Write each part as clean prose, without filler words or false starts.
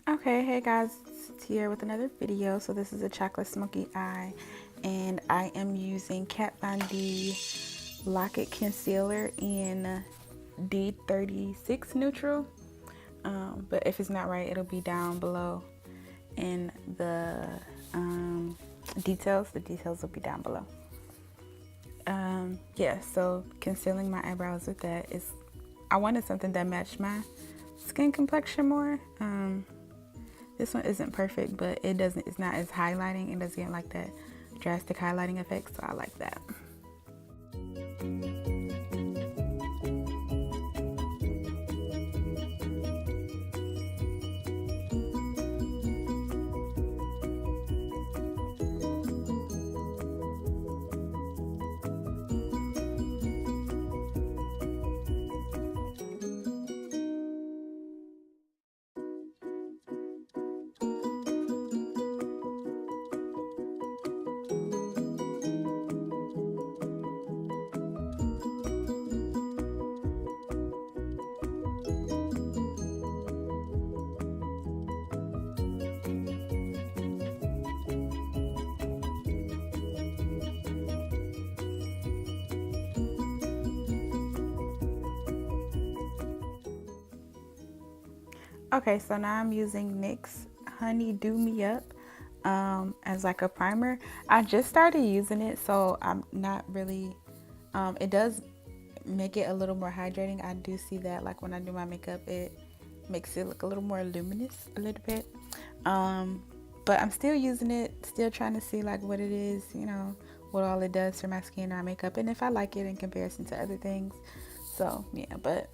Okay, hey guys, it's Tiara with another video. So this is a chocolate smoky eye, and I am using Kat Von D Lock-It Concealer in D36 Neutral. But if it's not right, it'll be down below in the details. The details will be down below. Yeah, so concealing my eyebrows with that is, I wanted something that matched my skin complexion more. This one isn't perfect, but it's not as highlighting. It doesn't get like that drastic highlighting effect, so I like that. Okay, so now I'm using NYX Honey Do Me Up as like a primer. I just started using it, so I'm not really, it does make it a little more hydrating. I do see that, like when I do my makeup, it makes it look a little more luminous a little bit. But I'm still using it, still trying to see like what it is, what all it does for my skin or my makeup, and if I like it in comparison to other things. So yeah, but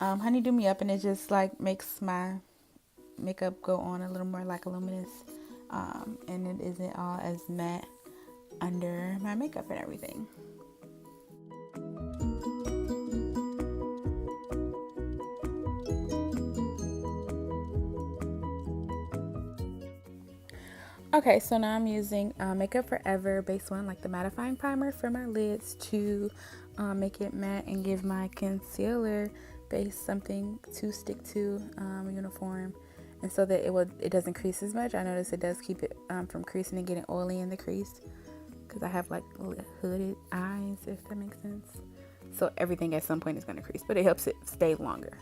Honey Do Me Up, and it just like makes my makeup go on a little more like luminous, and it isn't all as matte under my makeup and everything. Okay, so now I'm using Makeup Forever Base 1, like the mattifying primer for my lids to make it matte and give my concealer base something to stick to, uniform, and so that it doesn't crease as much. I notice it does keep it from creasing and getting oily in the crease because I have like hooded eyes, if that makes sense. So everything at some point is going to crease, but it helps it stay longer.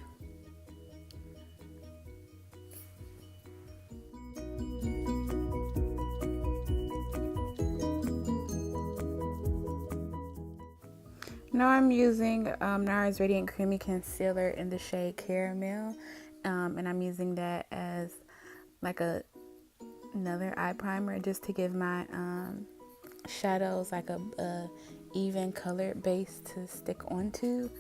Now I'm using NARS Radiant Creamy Concealer in the shade Caramel, and I'm using that as like another eye primer just to give my shadows like a even colored base to stick onto,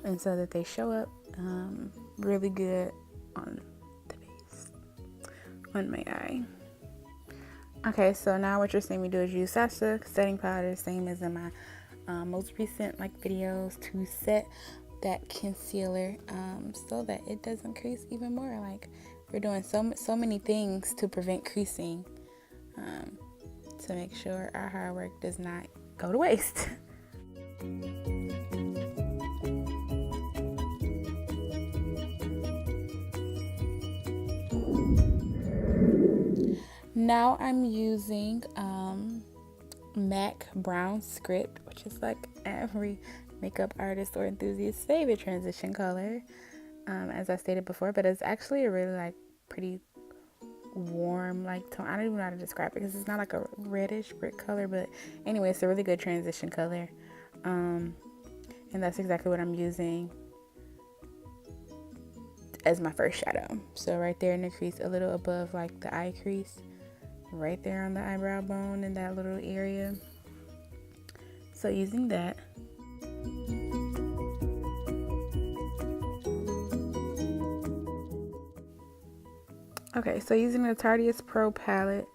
and so that they show up really good on the base, on my eye. Okay, so now what you're seeing me do is use Sacha setting powder, same as in my most recent videos, to set that concealer so that it doesn't crease even more. Like, we're doing so many things to prevent creasing, to make sure our hard work does not go to waste. Now I'm using MAC Brown Script, which is like every makeup artist or enthusiast's favorite transition color, as I stated before, but it's actually a really like pretty warm like tone. I don't even know how to describe it because it's not like a reddish brick color, but anyway, it's a really good transition color, and that's exactly what I'm using as my first shadow. So right there in the crease, a little above like the eye crease, right there on the eyebrow bone in that little area. So using that. Okay, so using the Tarteist Pro palette,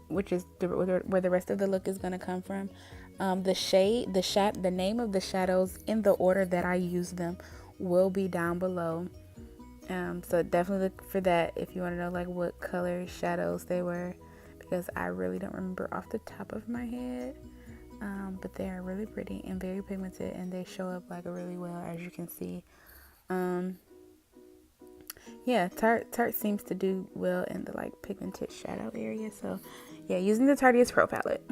which is where the rest of the look is going to come from. The name of the shadows in the order that I use them will be down below. So definitely look for that if you want to know like what color shadows they were, because I really don't remember off the top of my head. But they are really pretty and very pigmented, and they show up like really well, as you can see Um, yeah, Tarte seems to do well in the like pigmented shadow area. So yeah, using the Tarteist Pro palette.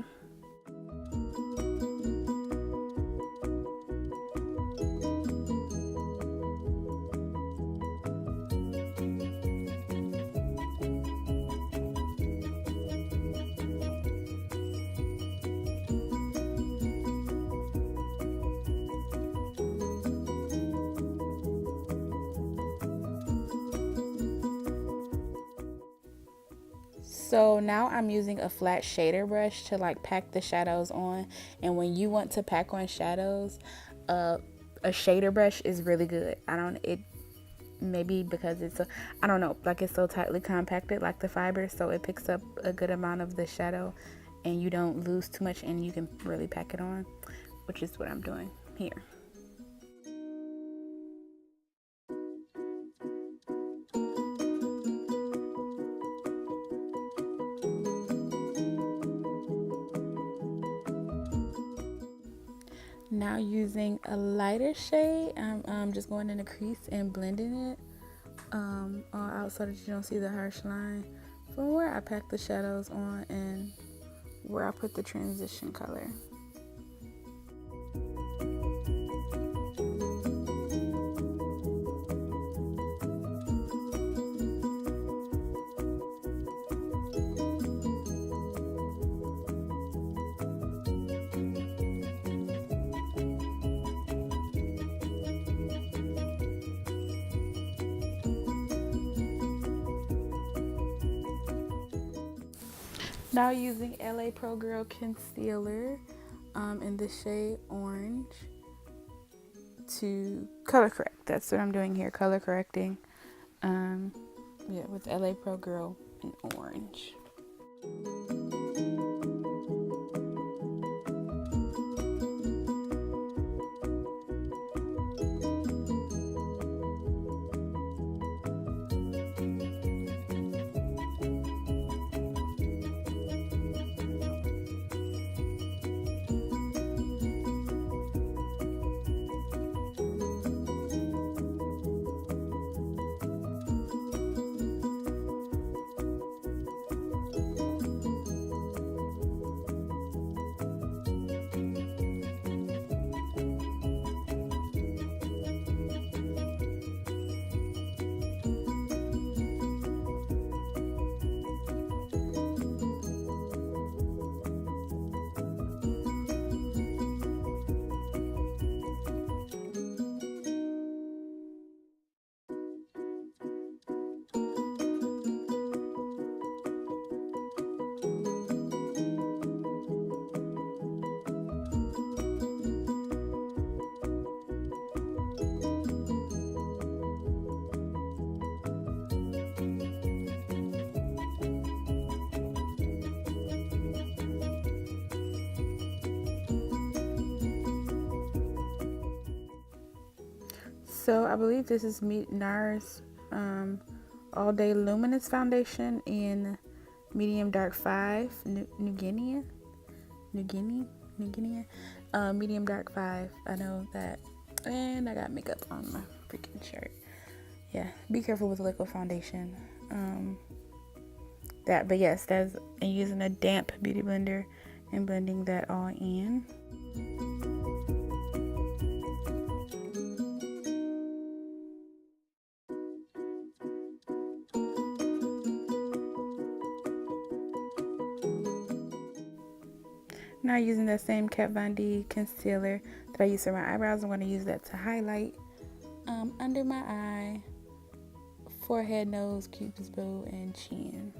So now I'm using a flat shader brush to like pack the shadows on. And when you want to pack on shadows, a shader brush is really good. It maybe because I don't know, like it's so tightly compacted like the fiber, so it picks up a good amount of the shadow and you don't lose too much and you can really pack it on, which is what I'm doing here. Now using a lighter shade, I'm just going in the crease and blending it all out so that you don't see the harsh line from where I pack the shadows on and where I put the transition color. Now using LA Pro Girl Concealer in the shade Orange to color correct. That's what I'm doing here, color correcting. Yeah, with LA Pro Girl in Orange. So I believe this is NARS All Day Luminous Foundation in medium dark 5, New Guinea, medium dark 5. I know that, and I got makeup on my freaking shirt. Yeah, be careful with liquid foundation. But yes, that's and using a damp beauty blender and blending that all in. Now using that same Kat Von D concealer that I used for my eyebrows, I'm going to use that to highlight under my eye, forehead, nose, cupid's bow, and chin.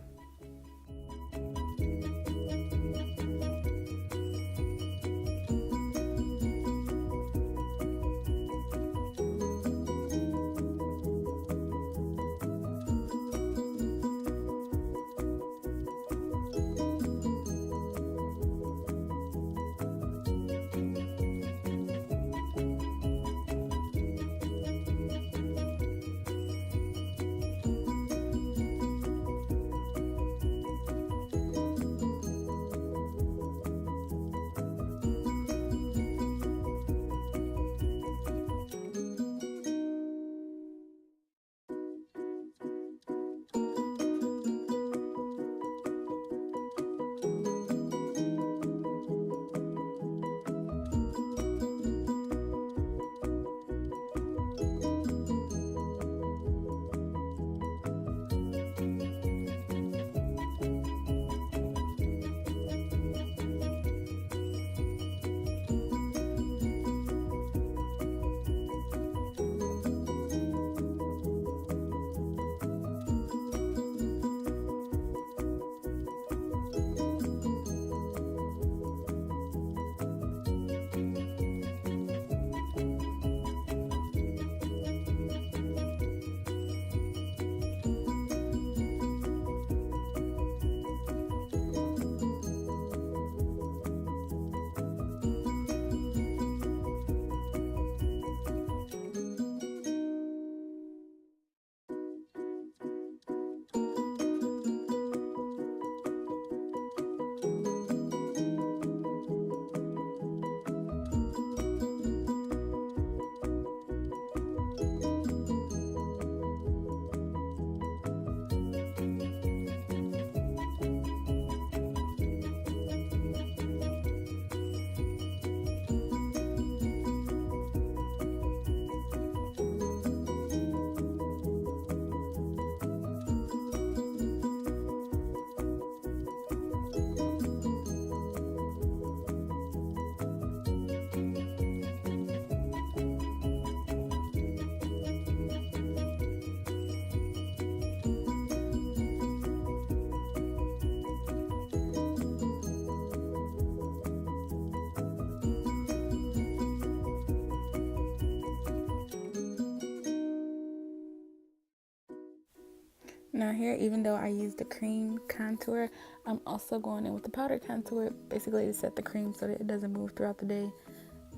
Now here, even though I use the cream contour, I'm also going in with the powder contour, basically to set the cream so that it doesn't move throughout the day,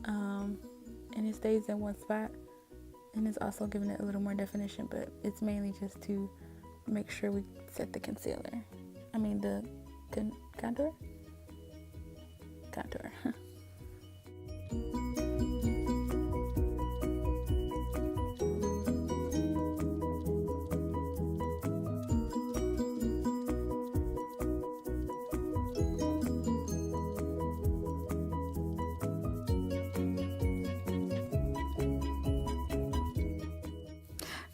and it stays in one spot. And it's also giving it a little more definition, but it's mainly just to make sure we set the concealer. I mean the contour.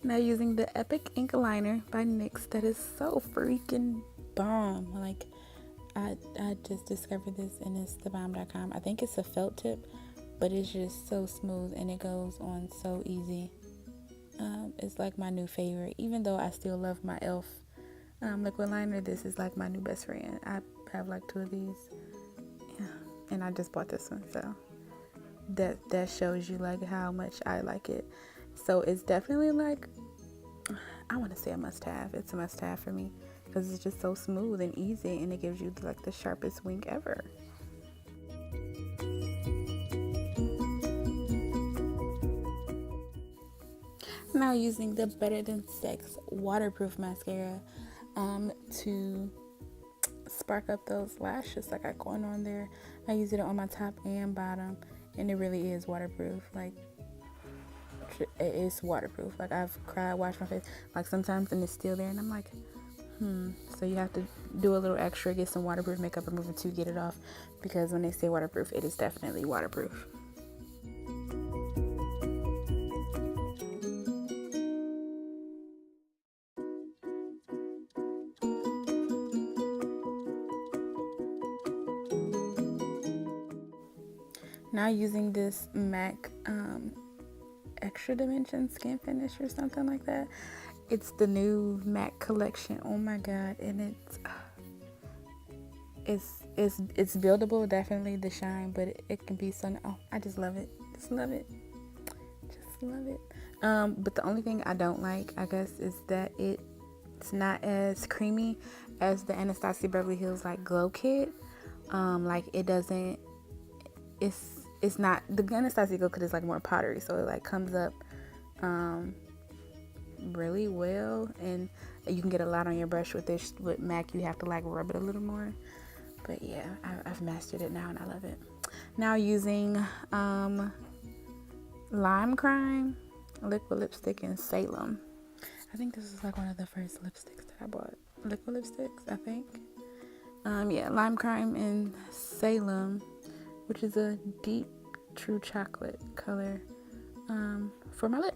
Now using the Epic Ink Liner by NYX, that is so freaking bomb. Like, I just discovered this and it's thebomb.com. I think it's a felt tip, but it's just so smooth and it goes on so easy. It's like my new favorite, even though I still love my e.l.f. Liquid liner. This is like my new best friend. I have like 2 of these, yeah, and I just bought this one, so that shows you like how much I like it. So it's definitely like, I want to say a must-have. It's a must-have for me because it's just so smooth and easy, and it gives you like the sharpest wing ever. Now using the Better Than Sex waterproof mascara to spark up those lashes like I going on there. I use it on my top and bottom, and it really is waterproof. Like, it is waterproof. Like, I've cried, washed my face like sometimes and it's still there, and I'm like, so you have to do a little extra, get some waterproof makeup remover to get it off, because when they say waterproof, it is definitely waterproof. Now using this MAC Extra Dimension Skin Finish or something like that. It's the new MAC collection. Oh my god, and it's buildable, definitely the shine, but it can be so, oh, I just love it. Just love it. But the only thing I don't like, I guess, is that it's not as creamy as the Anastasia Beverly Hills like Glow Kit. Like, it doesn't, it's not, the Anastasia Glow Kit is like more powdery, so it like comes up really well, and you can get a lot on your brush with this. With MAC, you have to like rub it a little more, but yeah, I've mastered it now and I love it. Now using Lime Crime liquid lipstick in Salem. I think this is like one of the first lipsticks that I bought. Liquid lipsticks, I think. Yeah, Lime Crime in Salem, which is a deep true chocolate color for my lips.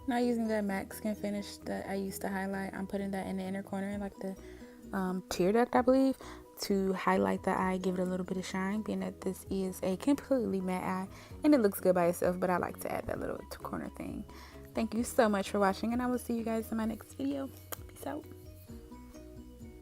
Now using the matte skin finish that I used to highlight, I'm putting that in the inner corner, like the tear duct, I believe, to highlight the eye, give it a little bit of shine, being that this is a completely matte eye and it looks good by itself, but I like to add that little corner thing. Thank you so much for watching, and I will see you guys in my next video. Peace out.